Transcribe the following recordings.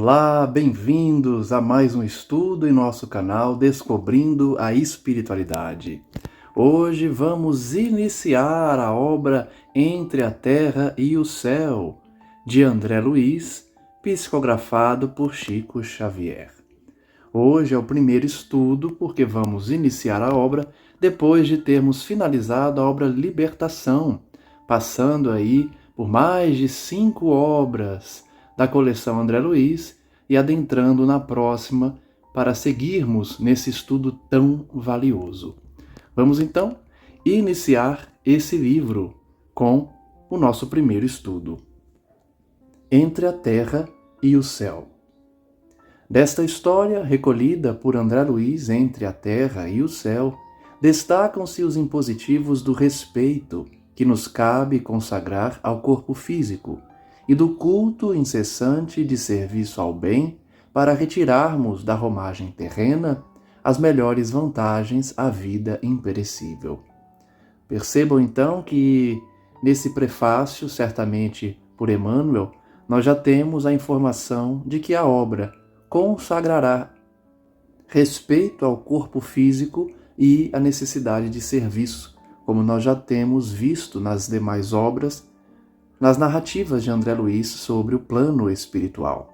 Olá, bem-vindos a mais um estudo em nosso canal Descobrindo a Espiritualidade. Hoje vamos iniciar a obra Entre a Terra e o Céu, de André Luiz, psicografado por Chico Xavier. Hoje é o primeiro estudo porque vamos iniciar a obra depois de termos finalizado a obra Libertação, passando aí por mais de 5 obras da coleção André Luiz e adentrando na próxima para seguirmos nesse estudo tão valioso. Vamos então iniciar esse livro com o nosso primeiro estudo. Entre a Terra e o Céu. Desta história, recolhida por André Luiz Entre a Terra e o Céu, destacam-se os impositivos do respeito que nos cabe consagrar ao corpo físico e do culto incessante de serviço ao bem para retirarmos da romagem terrena as melhores vantagens à vida imperecível. Percebam então que nesse prefácio, certamente por Emmanuel, nós já temos a informação de que a obra consagrará respeito ao corpo físico e a necessidade de serviço, como nós já temos visto nas demais obras, nas narrativas de André Luiz sobre o plano espiritual.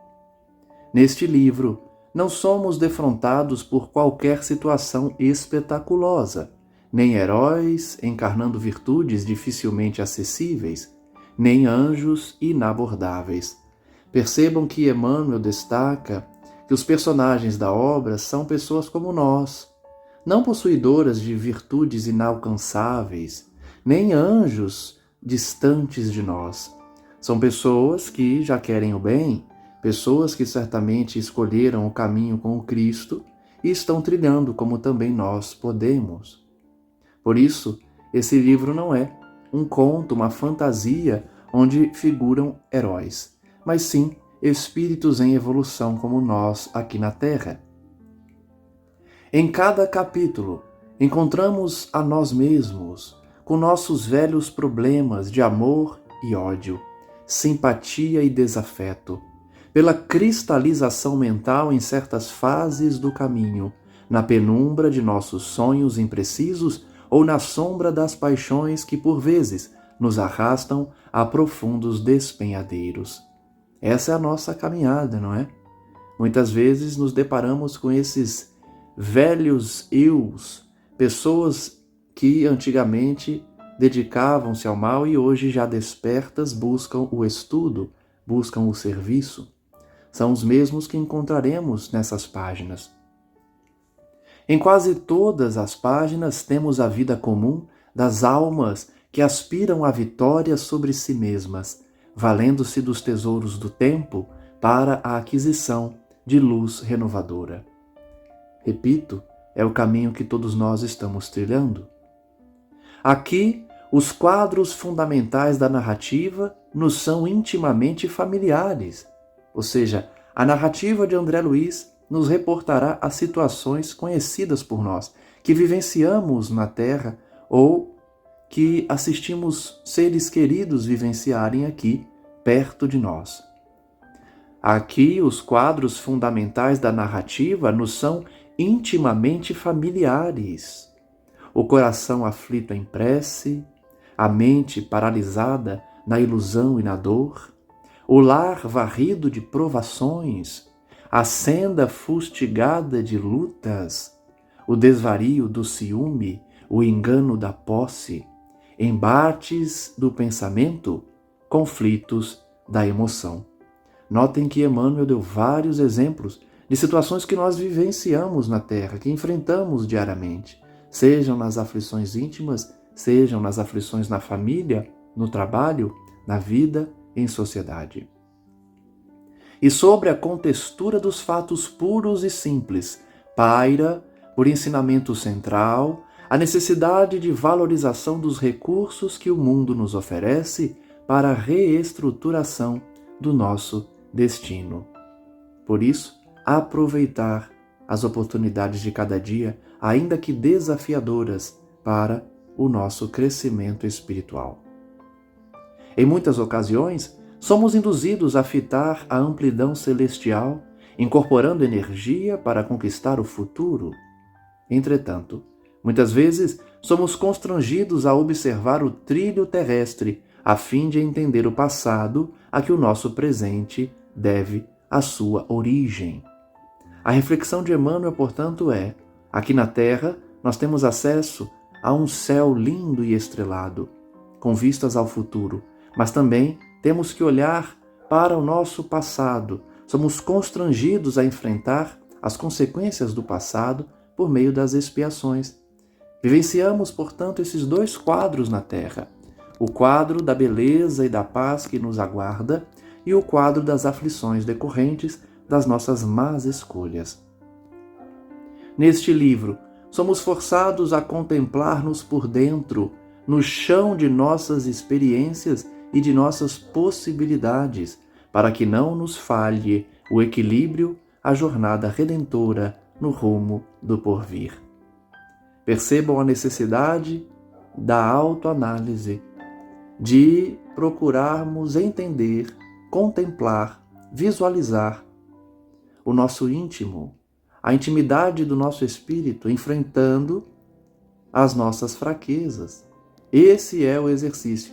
Neste livro, não somos defrontados por qualquer situação espetaculosa, nem heróis encarnando virtudes dificilmente acessíveis, nem anjos inabordáveis. Percebam que Emmanuel destaca que os personagens da obra são pessoas como nós, não possuidoras de virtudes inalcançáveis, nem anjos distantes de nós. São pessoas que já querem o bem, pessoas que certamente escolheram o caminho com o Cristo e estão trilhando como também nós podemos. Por isso, esse livro não é um conto, uma fantasia onde figuram heróis, mas sim espíritos em evolução como nós aqui na Terra. Em cada capítulo, encontramos a nós mesmos, com nossos velhos problemas de amor e ódio, simpatia e desafeto, pela cristalização mental em certas fases do caminho, na penumbra de nossos sonhos imprecisos ou na sombra das paixões que, por vezes, nos arrastam a profundos despenhadeiros. Essa é a nossa caminhada, não é? Muitas vezes nos deparamos com esses velhos eus, pessoas que antigamente dedicavam-se ao mal e hoje já despertas buscam o estudo, buscam o serviço. São os mesmos que encontraremos nessas páginas. Em quase todas as páginas temos a vida comum das almas que aspiram à vitória sobre si mesmas, valendo-se dos tesouros do tempo para a aquisição de luz renovadora. Repito, é o caminho que todos nós estamos trilhando. Aqui, os quadros fundamentais da narrativa nos são intimamente familiares, ou seja, a narrativa de André Luiz nos reportará as situações conhecidas por nós, que vivenciamos na Terra ou que assistimos seres queridos vivenciarem aqui, perto de nós. Aqui, os quadros fundamentais da narrativa nos são intimamente familiares. O coração aflito em prece, a mente paralisada na ilusão e na dor, o lar varrido de provações, a senda fustigada de lutas, o desvario do ciúme, o engano da posse, embates do pensamento, conflitos da emoção. Notem que Emmanuel deu vários exemplos de situações que nós vivenciamos na Terra, que enfrentamos diariamente, sejam nas aflições íntimas, sejam nas aflições na família, no trabalho, na vida, em sociedade. E sobre a contextura dos fatos puros e simples, paira, por ensinamento central, a necessidade de valorização dos recursos que o mundo nos oferece para a reestruturação do nosso destino. Por isso, aproveitar as oportunidades de cada dia, ainda que desafiadoras, para o nosso crescimento espiritual. Em muitas ocasiões, Somos induzidos a fitar a amplidão celestial, incorporando energia para conquistar o futuro. Entretanto, muitas vezes somos constrangidos a observar o trilho terrestre a fim de entender o passado a que o nosso presente deve a sua origem. A reflexão de Emmanuel, portanto, é: aqui na Terra nós temos acesso a um céu lindo e estrelado, com vistas ao futuro, mas também temos que olhar para o nosso passado. Somos constrangidos a enfrentar as consequências do passado por meio das expiações. Vivenciamos, portanto, esses dois quadros na Terra: o quadro da beleza e da paz que nos aguarda e o quadro das aflições decorrentes das nossas más escolhas. Neste livro, somos forçados a contemplar-nos por dentro, no chão de nossas experiências e de nossas possibilidades, para que não nos falhe o equilíbrio, a jornada redentora no rumo do porvir. Percebam a necessidade da autoanálise, de procurarmos entender, contemplar, visualizar o nosso íntimo, a intimidade do nosso espírito, enfrentando as nossas fraquezas. Esse é o exercício.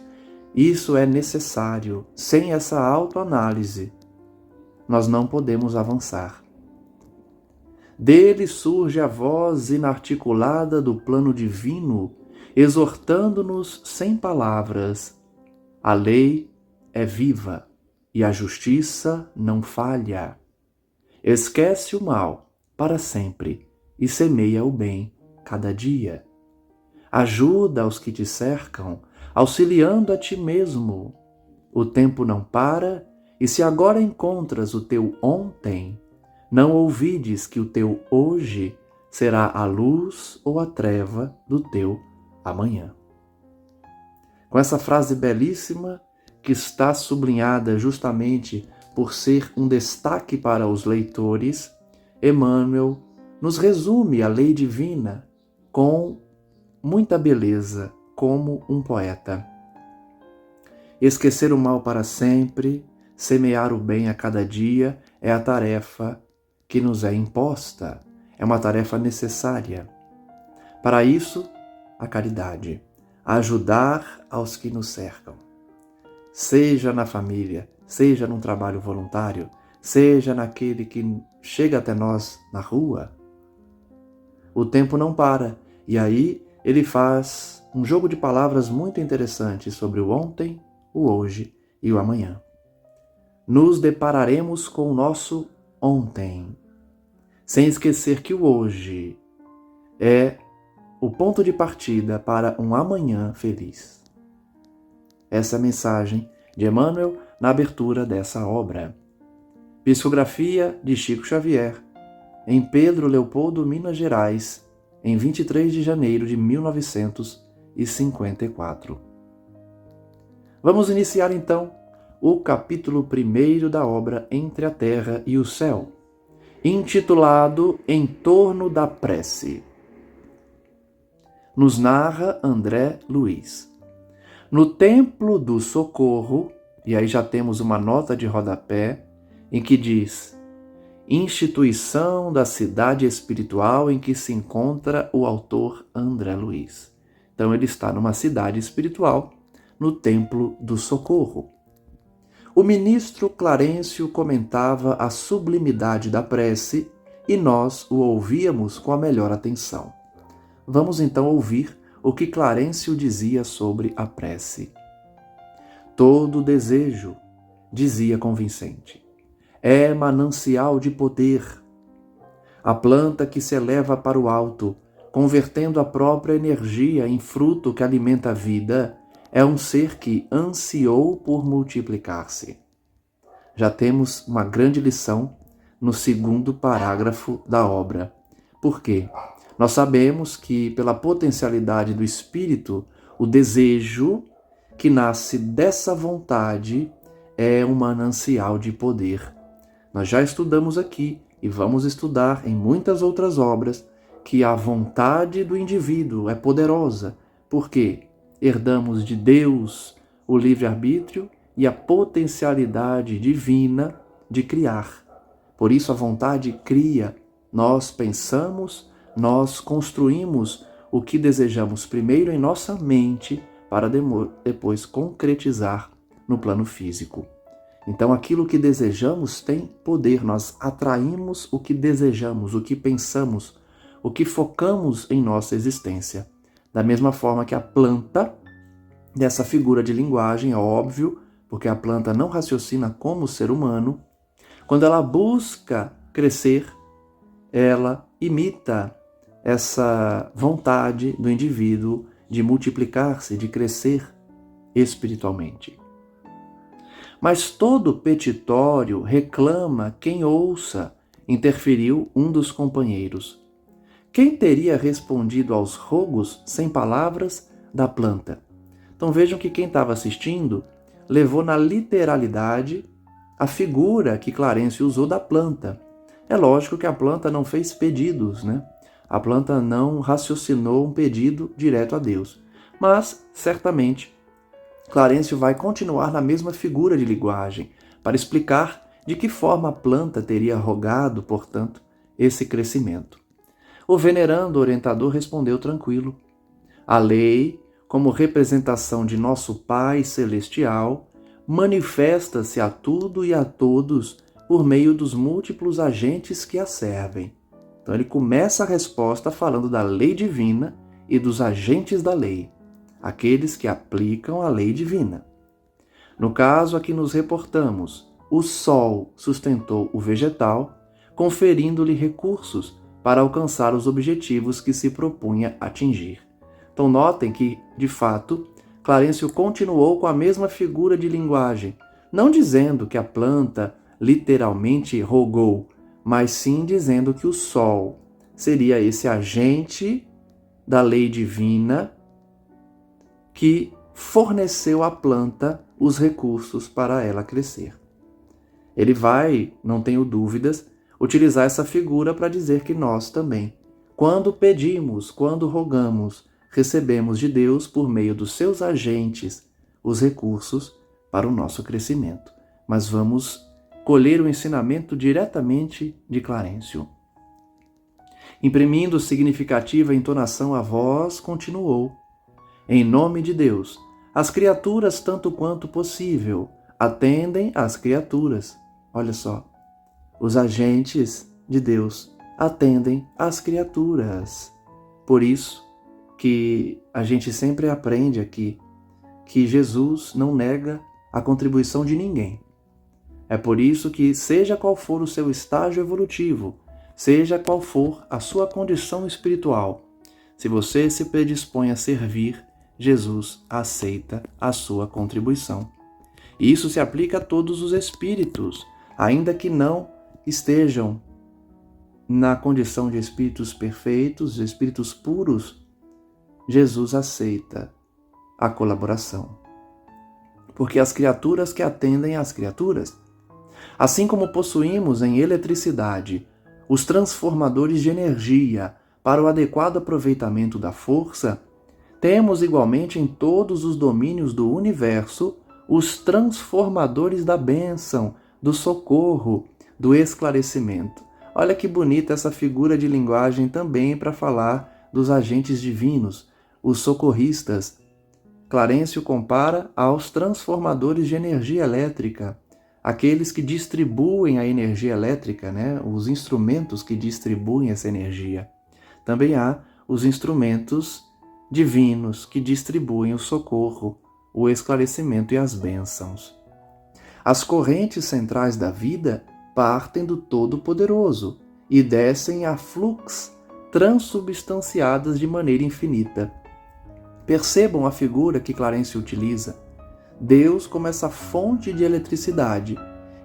Isso é necessário. Sem essa autoanálise, nós não podemos avançar. Dele surge a voz inarticulada do plano divino, exortando-nos sem palavras. A lei é viva e a justiça não falha. Esquece o mal para sempre e semeia o bem cada dia. Ajuda os que te cercam, auxiliando a ti mesmo. O tempo não para, e se agora encontras o teu ontem, não ouvides que o teu hoje será a luz ou a treva do teu amanhã. Com essa frase belíssima, que está sublinhada justamente por ser um destaque para os leitores, Emmanuel nos resume a lei divina com muita beleza, como um poeta. Esquecer o mal para sempre, semear o bem a cada dia é a tarefa que nos é imposta, é uma tarefa necessária. Para isso, a caridade, ajudar aos que nos cercam. Seja na família, seja num trabalho voluntário, seja naquele que chega até nós na rua. O tempo não para, e aí ele faz um jogo de palavras muito interessante sobre o ontem, o hoje e o amanhã. Nos depararemos com o nosso ontem, sem esquecer que o hoje é o ponto de partida para um amanhã feliz. Essa é a mensagem de Emmanuel na abertura dessa obra. Psicografia de Chico Xavier, em Pedro Leopoldo, Minas Gerais, em 23 de janeiro de 1954. Vamos iniciar então o capítulo 1 da obra Entre a Terra e o Céu, intitulado Em Torno da Prece. Nos narra André Luiz. No Templo do Socorro, e aí já temos uma nota de rodapé, em que diz: instituição da cidade espiritual em que se encontra o autor André Luiz. Então ele está numa cidade espiritual, no Templo do Socorro. O ministro Clarencio comentava a sublimidade da prece e nós o ouvíamos com a melhor atenção. Vamos então ouvir o que Clarencio dizia sobre a prece. Todo desejo, dizia convincente, é manancial de poder. A planta que se eleva para o alto, convertendo a própria energia em fruto que alimenta a vida, é um ser que ansiou por multiplicar-se. Já temos uma grande lição no segundo parágrafo da obra. Por quê? Nós sabemos que, pela potencialidade do espírito, o desejo que nasce dessa vontade é um manancial de poder. Nós já estudamos aqui e vamos estudar em muitas outras obras que a vontade do indivíduo é poderosa, porque herdamos de Deus o livre-arbítrio e a potencialidade divina de criar. Por isso a vontade cria. Nós pensamos, nós construímos o que desejamos primeiro em nossa mente para depois concretizar no plano físico. Então aquilo que desejamos tem poder, nós atraímos o que desejamos, o que pensamos, o que focamos em nossa existência. Da mesma forma que a planta, dessa figura de linguagem, é óbvio, porque a planta não raciocina como o ser humano, quando ela busca crescer, ela imita essa vontade do indivíduo de multiplicar-se, de crescer espiritualmente. Mas todo petitório reclama quem ouça, interferiu um dos companheiros. Quem teria respondido aos rogos sem palavras da planta? Então vejam que quem estava assistindo levou na literalidade a figura que Clarencio usou da planta. É lógico que a planta não fez pedidos, né? A planta não raciocinou um pedido direto a Deus. Mas, certamente, Clarencio vai continuar na mesma figura de linguagem para explicar de que forma a planta teria rogado, portanto, esse crescimento. O venerando orientador respondeu tranquilo. A lei, como representação de nosso Pai Celestial, manifesta-se a tudo e a todos por meio dos múltiplos agentes que a servem. Então ele começa a resposta falando da lei divina e dos agentes da lei, aqueles que aplicam a lei divina. No caso a que nos reportamos, o Sol sustentou o vegetal, conferindo-lhe recursos para alcançar os objetivos que se propunha atingir. Então notem que, de fato, Clarencio continuou com a mesma figura de linguagem, não dizendo que a planta literalmente rogou, mas sim dizendo que o Sol seria esse agente da lei divina que forneceu à planta os recursos para ela crescer. Ele vai, não tenho dúvidas, utilizar essa figura para dizer que nós também, quando pedimos, quando rogamos, recebemos de Deus, por meio dos seus agentes, os recursos para o nosso crescimento. Mas vamos colher o ensinamento diretamente de Clarencio. Imprimindo significativa entonação à voz, continuou. Em nome de Deus, as criaturas, tanto quanto possível, atendem às criaturas. Olha só, os agentes de Deus atendem às criaturas. Por isso que a gente sempre aprende aqui que Jesus não nega a contribuição de ninguém. É por isso que, seja qual for o seu estágio evolutivo, seja qual for a sua condição espiritual, se você se predispõe a servir, Jesus aceita a sua contribuição. E isso se aplica a todos os espíritos, ainda que não estejam na condição de espíritos perfeitos, de espíritos puros, Jesus aceita a colaboração. Porque as criaturas que atendem às criaturas, assim como possuímos em eletricidade os transformadores de energia para o adequado aproveitamento da força, temos igualmente em todos os domínios do universo os transformadores da bênção, do socorro, do esclarecimento. Olha que bonita essa figura de linguagem também para falar dos agentes divinos, os socorristas. Clarencio compara aos transformadores de energia elétrica, aqueles que distribuem a energia elétrica, né? Os instrumentos que distribuem essa energia. Também há os instrumentos divinos que distribuem o socorro, o esclarecimento e as bênçãos. As correntes centrais da vida partem do Todo-Poderoso e descem a flux transubstanciadas de maneira infinita. Percebam a figura que Clarencio utiliza. Deus como essa fonte de eletricidade,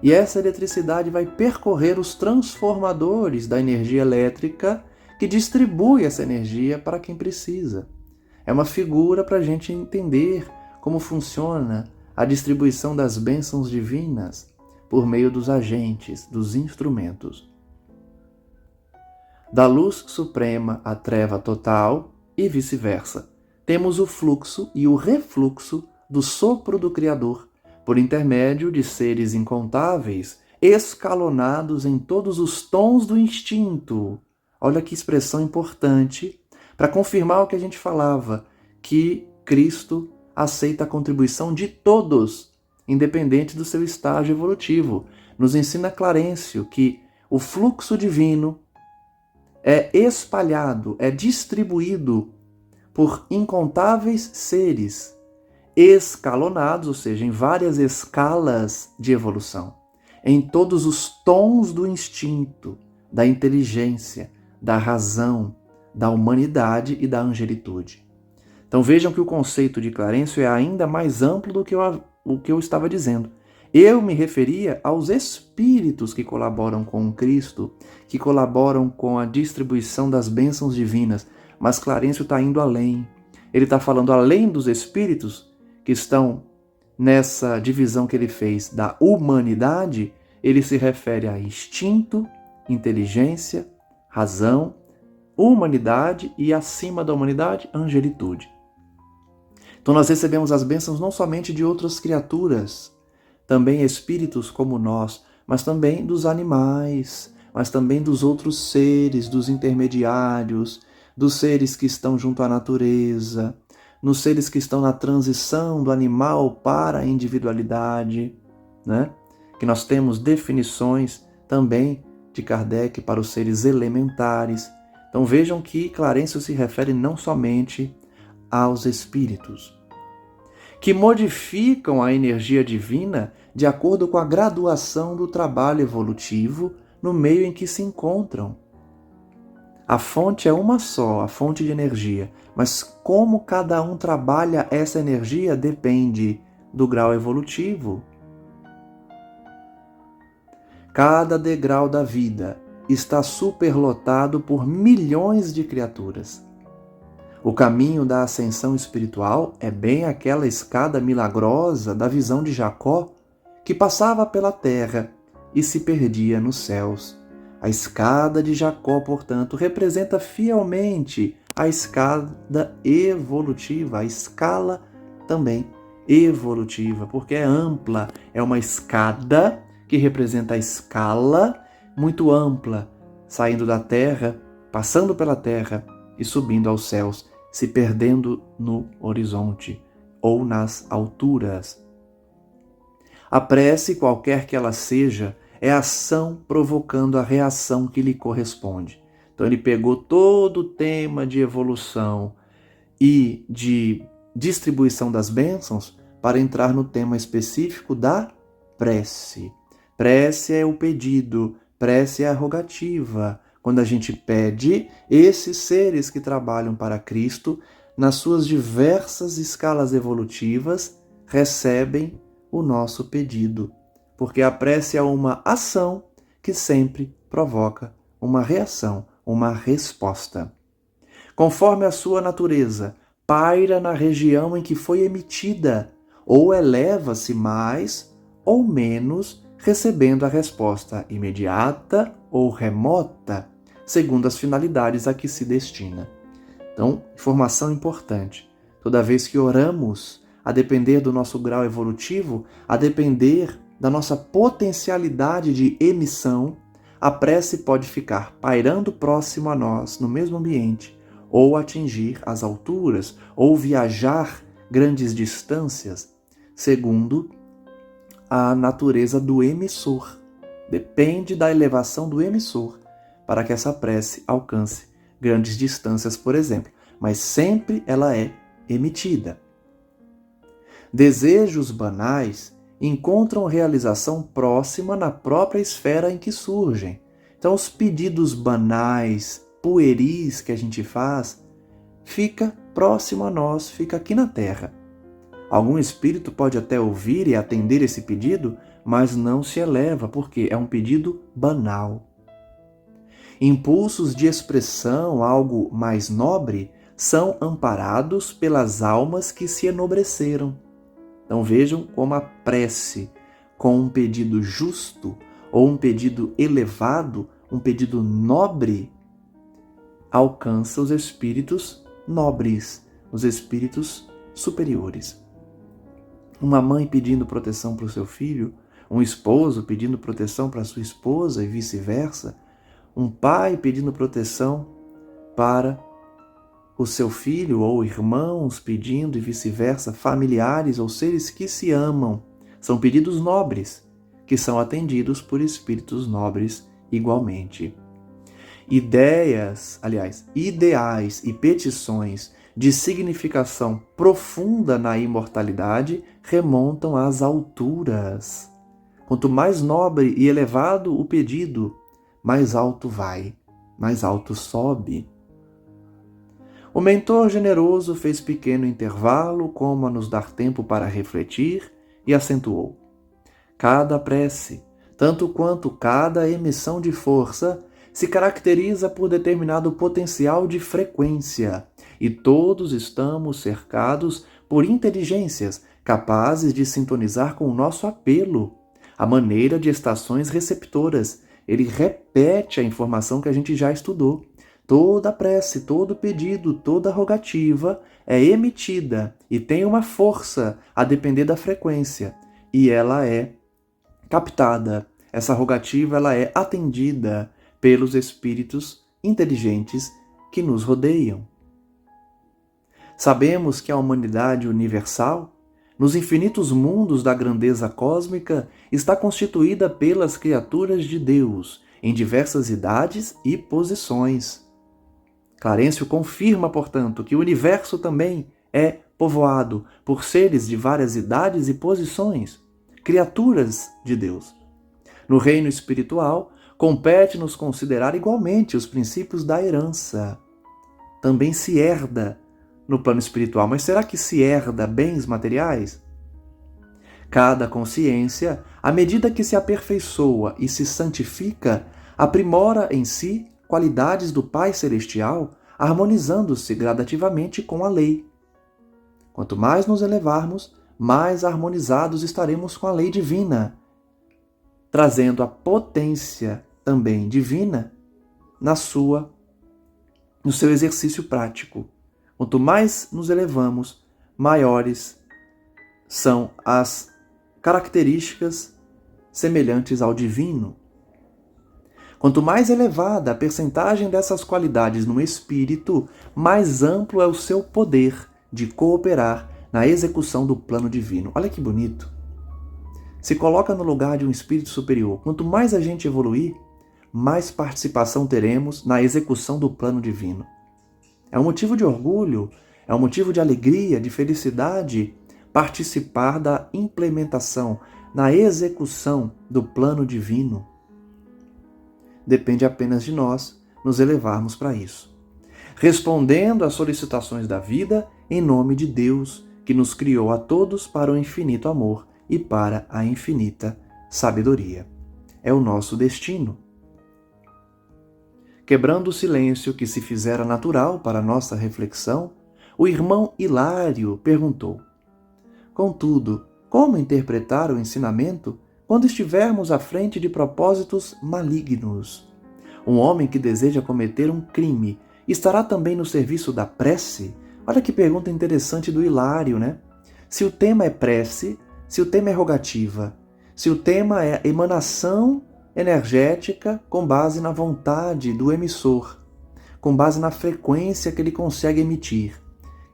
e essa eletricidade vai percorrer os transformadores da energia elétrica que distribui essa energia para quem precisa. É uma figura para a gente entender como funciona a distribuição das bênçãos divinas por meio dos agentes, dos instrumentos. Da luz suprema à treva total e vice-versa, temos o fluxo e o refluxo do sopro do Criador, por intermédio de seres incontáveis, escalonados em todos os tons do instinto. Olha que expressão importante para confirmar o que a gente falava, que Cristo aceita a contribuição de todos, independente do seu estágio evolutivo. Nos ensina Clarencio que o fluxo divino é espalhado, é distribuído por incontáveis seres, escalonados, ou seja, em várias escalas de evolução, em todos os tons do instinto, da inteligência, da razão, da humanidade e da angelitude. Então vejam que o conceito de Clarencio é ainda mais amplo do que o que eu estava dizendo. Eu me referia aos espíritos que colaboram com Cristo, que colaboram com a distribuição das bênçãos divinas, mas Clarencio está indo além. Ele está falando além dos espíritos que estão nessa divisão que ele fez da humanidade, ele se refere a instinto, inteligência, razão, humanidade e, acima da humanidade, angelitude. Então nós recebemos as bênçãos não somente de outras criaturas, também espíritos como nós, mas também dos animais, mas também dos outros seres, dos intermediários, dos seres que estão junto à natureza, nos seres que estão na transição do animal para a individualidade, né? Que nós temos definições também de Kardec para os seres elementares. Então vejam que Clarencio se refere não somente aos espíritos, que modificam a energia divina de acordo com a graduação do trabalho evolutivo no meio em que se encontram. A fonte é uma só, a fonte de energia, mas como cada um trabalha essa energia depende do grau evolutivo. Cada degrau da vida está superlotado por milhões de criaturas. O caminho da ascensão espiritual é bem aquela escada milagrosa da visão de Jacó, que passava pela terra e se perdia nos céus. A escada de Jacó, portanto, representa fielmente a escada evolutiva, a escala também evolutiva, porque é ampla, é uma escada que representa a escala muito ampla, saindo da terra, passando pela terra e subindo aos céus, se perdendo no horizonte ou nas alturas. A prece, qualquer que ela seja, é ação provocando a reação que lhe corresponde. Então ele pegou todo o tema de evolução e de distribuição das bênçãos para entrar no tema específico da prece. Prece é o pedido, prece é a rogativa. Quando a gente pede, esses seres que trabalham para Cristo, nas suas diversas escalas evolutivas, recebem o nosso pedido. Porque a prece é uma ação que sempre provoca uma reação, uma resposta. Conforme a sua natureza, paira na região em que foi emitida, ou eleva-se mais ou menos, recebendo a resposta imediata ou remota, segundo as finalidades a que se destina. Então, informação importante. Toda vez que oramos, a depender do nosso grau evolutivo, a depender da nossa potencialidade de emissão, a prece pode ficar pairando próximo a nós, no mesmo ambiente, ou atingir as alturas, ou viajar grandes distâncias, segundo a natureza do emissor. Depende da elevação do emissor para que essa prece alcance grandes distâncias, por exemplo, mas sempre ela é emitida. Desejos banais encontram realização próxima na própria esfera em que surgem. Então, os pedidos banais, pueris que a gente faz, fica próximo a nós, fica aqui na Terra. Algum espírito pode até ouvir e atender esse pedido, mas não se eleva, porque é um pedido banal. Impulsos de expressão, algo mais nobre, são amparados pelas almas que se enobreceram. Então vejam como a prece, com um pedido justo ou um pedido elevado, um pedido nobre, alcança os espíritos nobres, os espíritos superiores. Uma mãe pedindo proteção para o seu filho, um esposo pedindo proteção para sua esposa e vice-versa, um pai pedindo proteção para o seu filho ou irmãos pedindo e vice-versa, familiares ou seres que se amam. São pedidos nobres, que são atendidos por espíritos nobres igualmente. Ideais e petições de significação profunda na imortalidade remontam às alturas. Quanto mais nobre e elevado o pedido, mais alto vai, mais alto sobe. O mentor generoso fez pequeno intervalo, como a nos dar tempo para refletir, e acentuou: cada prece, tanto quanto cada emissão de força, se caracteriza por determinado potencial de frequência, e todos estamos cercados por inteligências capazes de sintonizar com o nosso apelo, a maneira de estações receptoras. Ele repete a informação que a gente já estudou. Toda prece, todo pedido, toda rogativa é emitida e tem uma força a depender da frequência, e ela é captada. Essa rogativa ela é atendida pelos espíritos inteligentes que nos rodeiam. Sabemos que a humanidade universal, nos infinitos mundos da grandeza cósmica, está constituída pelas criaturas de Deus, em diversas idades e posições. Clarencio confirma, portanto, que o universo também é povoado por seres de várias idades e posições, criaturas de Deus. No reino espiritual, compete-nos considerar igualmente os princípios da herança. Também se herda no plano espiritual, mas será que se herda bens materiais? Cada consciência, à medida que se aperfeiçoa e se santifica, aprimora em si qualidades do Pai Celestial, harmonizando-se gradativamente com a lei. Quanto mais nos elevarmos, mais harmonizados estaremos com a lei divina, trazendo a potência também divina no seu exercício prático. Quanto mais nos elevamos, maiores são as características semelhantes ao divino. Quanto mais elevada a percentagem dessas qualidades no espírito, mais amplo é o seu poder de cooperar na execução do plano divino. Olha que bonito. Se coloca no lugar de um espírito superior. Quanto mais a gente evoluir, mais participação teremos na execução do plano divino. É um motivo de orgulho, é um motivo de alegria, de felicidade, participar da implementação, na execução do plano divino. Depende apenas de nós nos elevarmos para isso. Respondendo às solicitações da vida em nome de Deus, que nos criou a todos para o infinito amor e para a infinita sabedoria. É o nosso destino. Quebrando o silêncio que se fizera natural para nossa reflexão, o irmão Hilário perguntou: contudo, como interpretar o ensinamento quando estivermos à frente de propósitos malignos? Um homem que deseja cometer um crime estará também no serviço da prece? Olha que pergunta interessante do Hilário, né? Se o tema é prece, se o tema é rogativa, se o tema é emanação energética com base na vontade do emissor, com base na frequência que ele consegue emitir,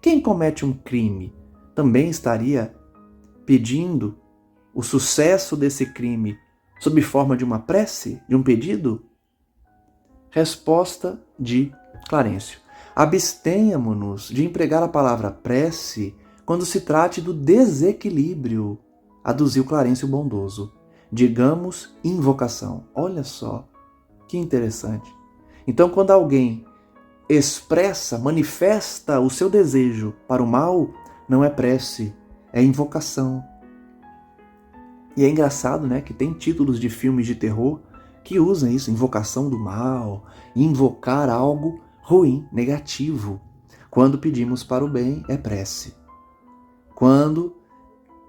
quem comete um crime também estaria pedindo o sucesso desse crime sob forma de uma prece, de um pedido? Resposta de Clarencio: abstenhamo-nos de empregar a palavra prece quando se trate do desequilíbrio, aduziu Clarencio bondoso. Digamos invocação. Olha só, que interessante. Então, quando alguém expressa, manifesta o seu desejo para o mal, não é prece, é invocação. E é engraçado, né, que tem títulos de filmes de terror que usam isso, invocação do mal, invocar algo ruim, negativo. Quando pedimos para o bem, é prece. Quando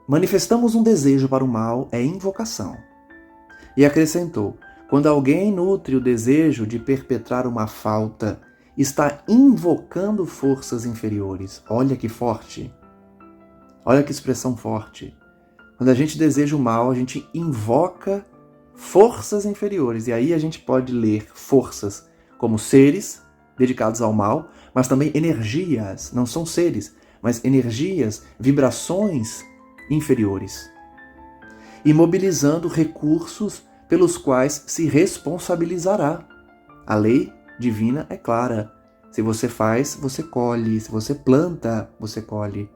manifestamos um desejo para o mal, é invocação. E acrescentou: quando alguém nutre o desejo de perpetrar uma falta, está invocando forças inferiores. Olha que forte. Olha que expressão forte. Quando a gente deseja o mal, a gente invoca forças inferiores. E aí a gente pode ler forças como seres dedicados ao mal, mas também energias, não são seres, mas energias, vibrações inferiores. E mobilizando recursos pelos quais se responsabilizará. A lei divina é clara. Se você faz, você colhe. Se você planta, você colhe.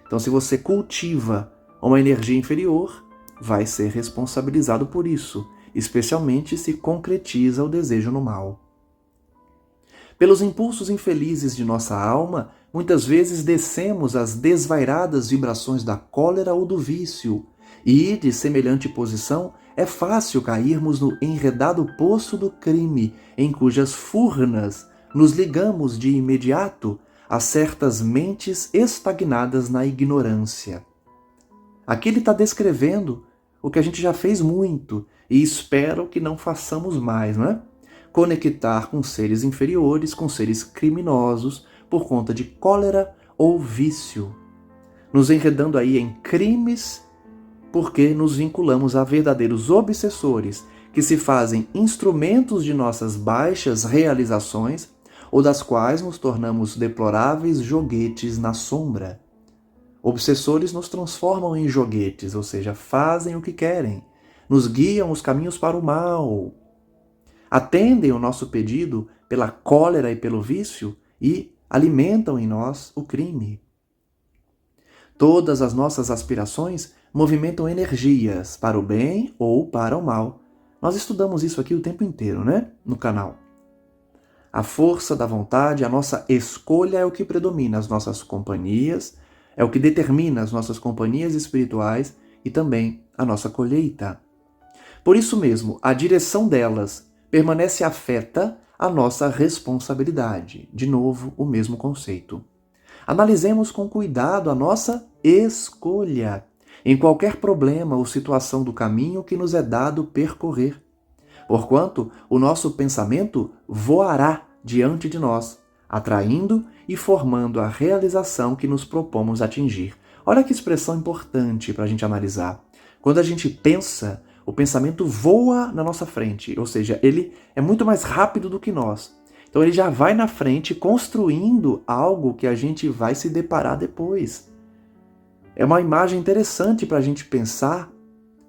Então, se você cultiva uma energia inferior, vai ser responsabilizado por isso, especialmente se concretiza o desejo no mal. Pelos impulsos infelizes de nossa alma, muitas vezes descemos as desvairadas vibrações da cólera ou do vício, e, de semelhante posição, é fácil cairmos no enredado poço do crime, em cujas furnas nos ligamos de imediato a certas mentes estagnadas na ignorância. Aqui ele está descrevendo o que a gente já fez muito e espero que não façamos mais, não é? Conectar com seres inferiores, com seres criminosos, por conta de cólera ou vício. Nos enredando aí em crimes, porque nos vinculamos a verdadeiros obsessores que se fazem instrumentos de nossas baixas realizações ou das quais nos tornamos deploráveis joguetes na sombra. Obsessores nos transformam em joguetes, ou seja, fazem o que querem, nos guiam os caminhos para o mal, atendem o nosso pedido pela cólera e pelo vício e alimentam em nós o crime. Todas as nossas aspirações movimentam energias para o bem ou para o mal. Nós estudamos isso aqui o tempo inteiro, né? No canal. A força da vontade, a nossa escolha é o que predomina as nossas companhias, é o que determina as nossas companhias espirituais e também a nossa colheita. Por isso mesmo, a direção delas permanece afeta a nossa responsabilidade. De novo, o mesmo conceito. Analisemos com cuidado a nossa escolha em qualquer problema ou situação do caminho que nos é dado percorrer. Porquanto o nosso pensamento voará diante de nós, atraindo e formando a realização que nos propomos atingir. Olha que expressão importante para a gente analisar. Quando a gente pensa, o pensamento voa na nossa frente, ou seja, ele é muito mais rápido do que nós. Então ele já vai na frente construindo algo que a gente vai se deparar depois. É uma imagem interessante para a gente pensar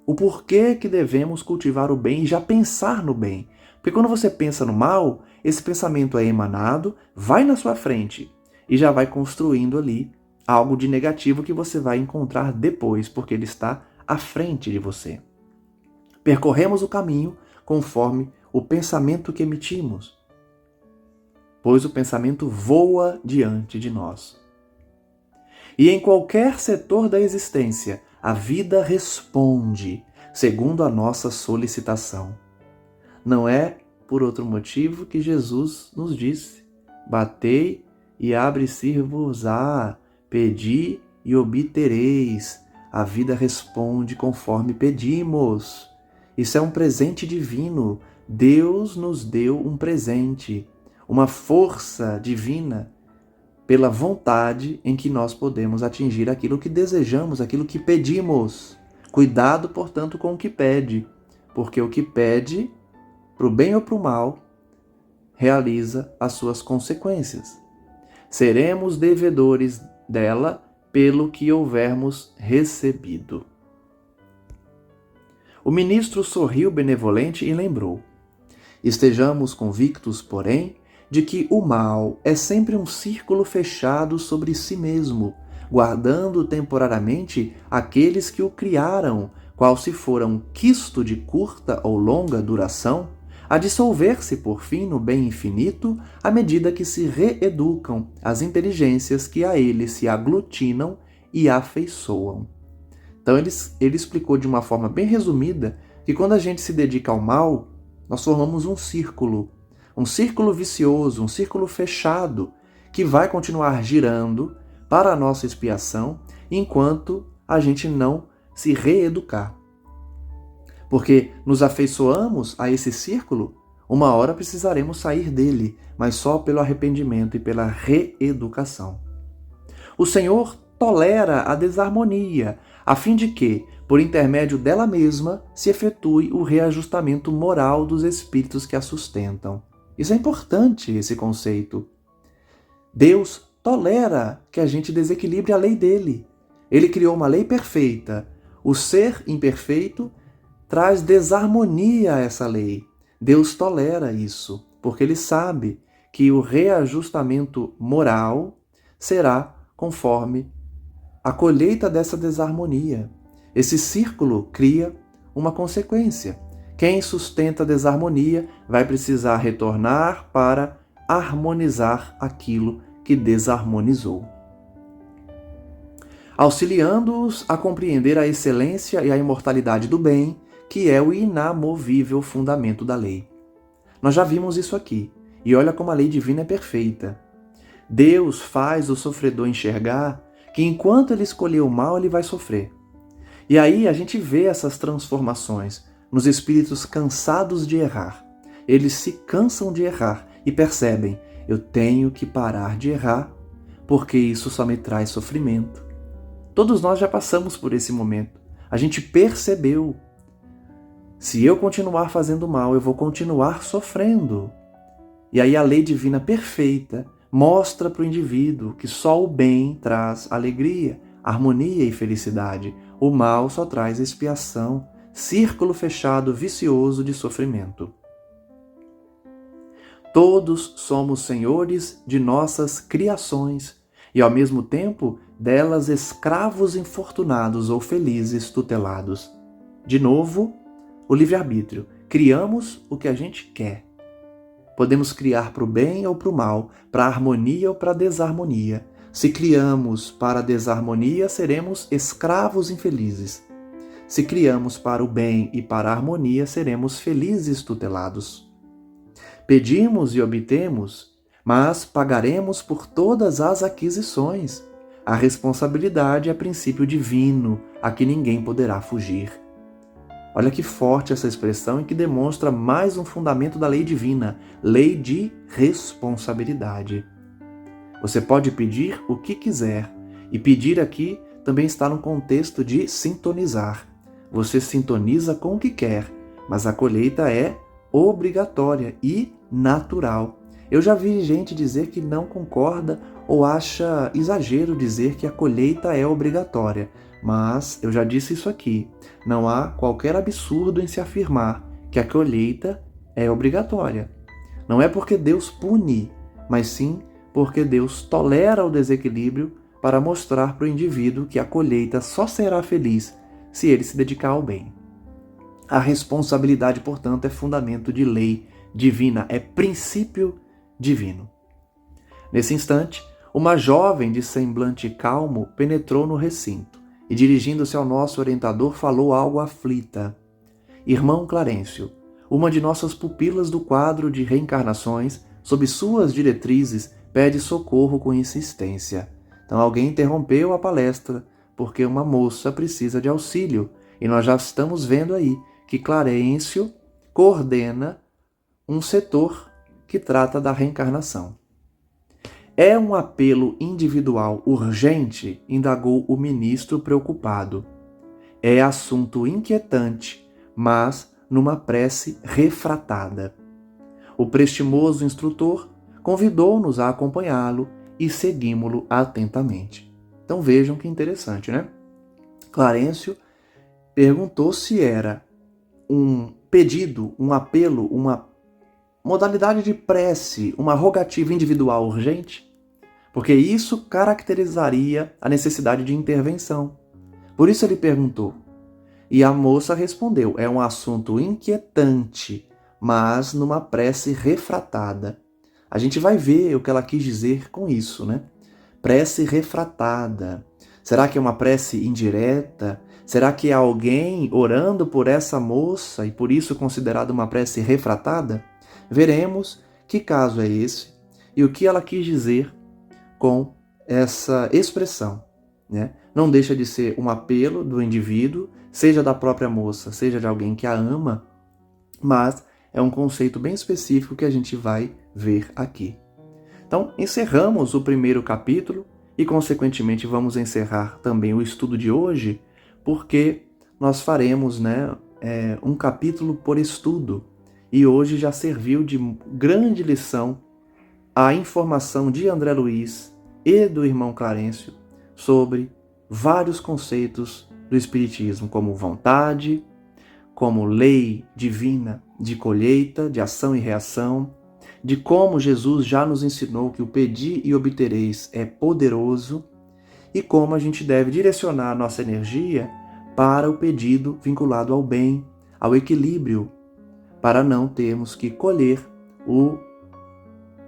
o porquê que devemos cultivar o bem e já pensar no bem. Porque quando você pensa no mal, esse pensamento é emanado, vai na sua frente e já vai construindo ali algo de negativo que você vai encontrar depois, porque ele está à frente de você. Percorremos o caminho conforme o pensamento que emitimos, pois o pensamento voa diante de nós. E em qualquer setor da existência, a vida responde segundo a nossa solicitação. Não é por outro motivo que Jesus nos disse: batei e abre-se-vos-á, pedi e obtereis. A vida responde conforme pedimos. Isso é um presente divino. Deus nos deu um presente, uma força divina, pela vontade em que nós podemos atingir aquilo que desejamos, aquilo que pedimos. Cuidado, portanto, com o que pede, porque o que pede, para o bem ou para o mal, realiza as suas consequências. Seremos devedores dela pelo que houvermos recebido. O ministro sorriu benevolente e lembrou: estejamos convictos, porém, de que o mal é sempre um círculo fechado sobre si mesmo, guardando temporariamente aqueles que o criaram, qual se fora um quisto de curta ou longa duração, a dissolver-se por fim no bem infinito à medida que se reeducam as inteligências que a ele se aglutinam e afeiçoam. Então ele explicou de uma forma bem resumida que quando a gente se dedica ao mal, nós formamos um círculo vicioso, um círculo fechado, que vai continuar girando para a nossa expiação enquanto a gente não se reeducar. Porque nos afeiçoamos a esse círculo, uma hora precisaremos sair dele, mas só pelo arrependimento e pela reeducação. O Senhor tolera a desarmonia, a fim de que, por intermédio dela mesma, se efetue o reajustamento moral dos espíritos que a sustentam. Isso é importante, esse conceito. Deus tolera que a gente desequilibre a lei dele. Ele criou uma lei perfeita. O ser imperfeito traz desarmonia a essa lei. Deus tolera isso, porque ele sabe que o reajustamento moral será conforme a colheita dessa desarmonia. Esse círculo cria uma consequência. Quem sustenta a desarmonia vai precisar retornar para harmonizar aquilo que desarmonizou, auxiliando-os a compreender a excelência e a imortalidade do bem, que é o inamovível fundamento da lei. Nós já vimos isso aqui, e olha como a lei divina é perfeita. Deus faz o sofredor enxergar que enquanto ele escolher o mal, ele vai sofrer. E aí a gente vê essas transformações nos espíritos cansados de errar. Eles se cansam de errar e percebem: eu tenho que parar de errar, porque isso só me traz sofrimento. Todos nós já passamos por esse momento. A gente percebeu: se eu continuar fazendo mal, eu vou continuar sofrendo. E aí a lei divina perfeita mostra para o indivíduo que só o bem traz alegria, harmonia e felicidade. O mal só traz expiação, círculo fechado vicioso de sofrimento. Todos somos senhores de nossas criações e, ao mesmo tempo, delas escravos infortunados ou felizes tutelados. De novo, o livre-arbítrio. Criamos o que a gente quer. Podemos criar para o bem ou para o mal, para a harmonia ou para a desarmonia. Se criamos para a desarmonia, seremos escravos infelizes. Se criamos para o bem e para a harmonia, seremos felizes tutelados. Pedimos e obtemos, mas pagaremos por todas as aquisições. A responsabilidade é princípio divino, a que ninguém poderá fugir. Olha que forte essa expressão e que demonstra mais um fundamento da lei divina, lei de responsabilidade. Você pode pedir o que quiser, e pedir aqui também está no contexto de sintonizar. Você sintoniza com o que quer, mas a colheita é obrigatória e natural. Eu já vi gente dizer que não concorda ou acha exagero dizer que a colheita é obrigatória, mas eu já disse isso aqui, não há qualquer absurdo em se afirmar que a colheita é obrigatória. Não é porque Deus pune, mas sim porque Deus tolera o desequilíbrio para mostrar para o indivíduo que a colheita só será feliz se ele se dedicar ao bem. A responsabilidade, portanto, é fundamento de lei divina, é princípio divino. Nesse instante, uma jovem de semblante calmo penetrou no recinto e, dirigindo-se ao nosso orientador, falou algo aflita. Irmão Clarencio, uma de nossas pupilas do quadro de reencarnações, sob suas diretrizes, pede socorro com insistência. Então alguém interrompeu a palestra porque uma moça precisa de auxílio e nós já estamos vendo aí que Clarencio coordena um setor que trata da reencarnação. É um apelo individual urgente? Indagou o ministro preocupado. É assunto inquietante, mas numa prece refratada. O prestimoso instrutor convidou-nos a acompanhá-lo e seguimos-lo atentamente. Então vejam que interessante, né? Clarencio perguntou se era um pedido, um apelo, uma modalidade de prece, uma rogativa individual urgente, porque isso caracterizaria a necessidade de intervenção. Por isso ele perguntou. E a moça respondeu, é um assunto inquietante, mas numa prece refratada. A gente vai ver o que ela quis dizer com isso, né? Prece refratada. Será que é uma prece indireta? Será que é alguém orando por essa moça e por isso considerada uma prece refratada? Veremos que caso é esse e o que ela quis dizer com essa expressão, né? Não deixa de ser um apelo do indivíduo, seja da própria moça, seja de alguém que a ama, mas é um conceito bem específico que a gente vai ver aqui. Então, encerramos o primeiro capítulo e, consequentemente, vamos encerrar também o estudo de hoje, porque nós faremos, um capítulo por estudo. E hoje já serviu de grande lição a informação de André Luiz e do irmão Clarencio sobre vários conceitos do Espiritismo, como vontade, como lei divina de colheita, de ação e reação, de como Jesus já nos ensinou que o pedir e obtereis é poderoso e como a gente deve direcionar a nossa energia para o pedido vinculado ao bem, ao equilíbrio, para não termos que colher o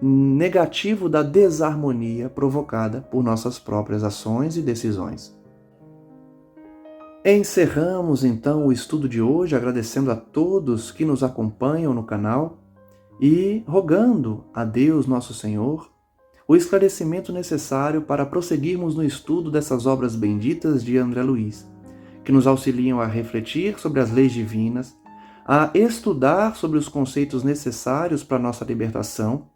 negativo da desarmonia provocada por nossas próprias ações e decisões. Encerramos então o estudo de hoje agradecendo a todos que nos acompanham no canal e rogando a Deus nosso Senhor o esclarecimento necessário para prosseguirmos no estudo dessas obras benditas de André Luiz, que nos auxiliam a refletir sobre as leis divinas, a estudar sobre os conceitos necessários para a nossa libertação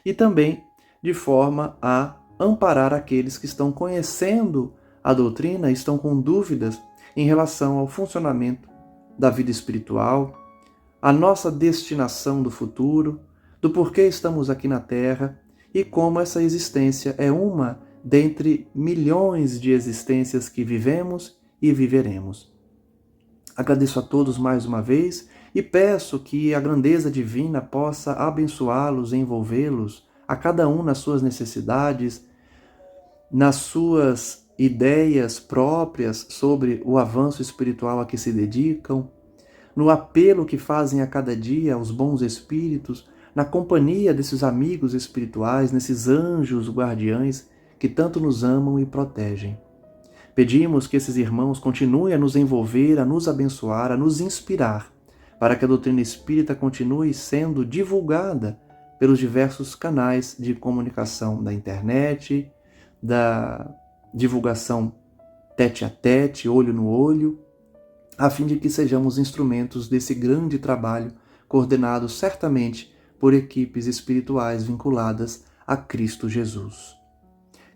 e também de forma a amparar aqueles que estão conhecendo a doutrina e estão com dúvidas em relação ao funcionamento da vida espiritual, a nossa destinação do futuro, do porquê estamos aqui na Terra e como essa existência é uma dentre milhões de existências que vivemos e viveremos. Agradeço a todos mais uma vez e peço que a grandeza divina possa abençoá-los, envolvê-los, a cada um nas suas necessidades, nas suas ideias próprias sobre o avanço espiritual a que se dedicam, no apelo que fazem a cada dia aos bons espíritos, na companhia desses amigos espirituais, nesses anjos guardiães que tanto nos amam e protegem. Pedimos que esses irmãos continuem a nos envolver, a nos abençoar, a nos inspirar, para que a doutrina espírita continue sendo divulgada pelos diversos canais de comunicação da internet, da divulgação tete a tete, olho no olho, a fim de que sejamos instrumentos desse grande trabalho, coordenado certamente por equipes espirituais vinculadas a Cristo Jesus.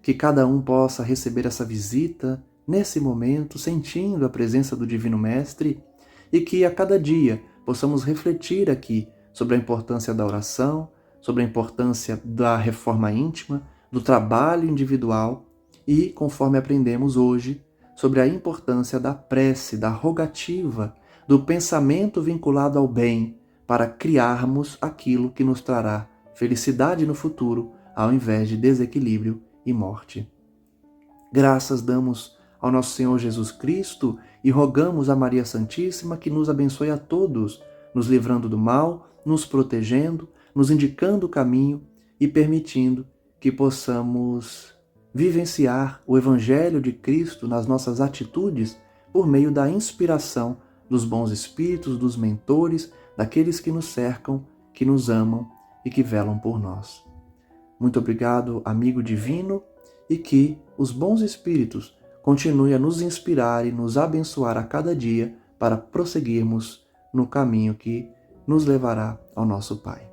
Que cada um possa receber essa visita nesse momento, sentindo a presença do Divino Mestre, e que a cada dia possamos refletir aqui sobre a importância da oração, sobre a importância da reforma íntima, do trabalho individual e, conforme aprendemos hoje, sobre a importância da prece, da rogativa, do pensamento vinculado ao bem, para criarmos aquilo que nos trará felicidade no futuro, ao invés de desequilíbrio e morte. Graças damos ao nosso Senhor Jesus Cristo e rogamos a Maria Santíssima que nos abençoe a todos, nos livrando do mal, nos protegendo, nos indicando o caminho e permitindo que possamos vivenciar o Evangelho de Cristo nas nossas atitudes por meio da inspiração dos bons espíritos, dos mentores, daqueles que nos cercam, que nos amam e que velam por nós. Muito obrigado, amigo divino, e que os bons espíritos continuem a nos inspirar e nos abençoar a cada dia para prosseguirmos no caminho que nos levará ao nosso Pai.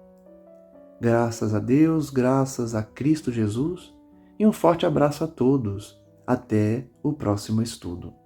Graças a Deus, graças a Cristo Jesus, e um forte abraço a todos. Até o próximo estudo.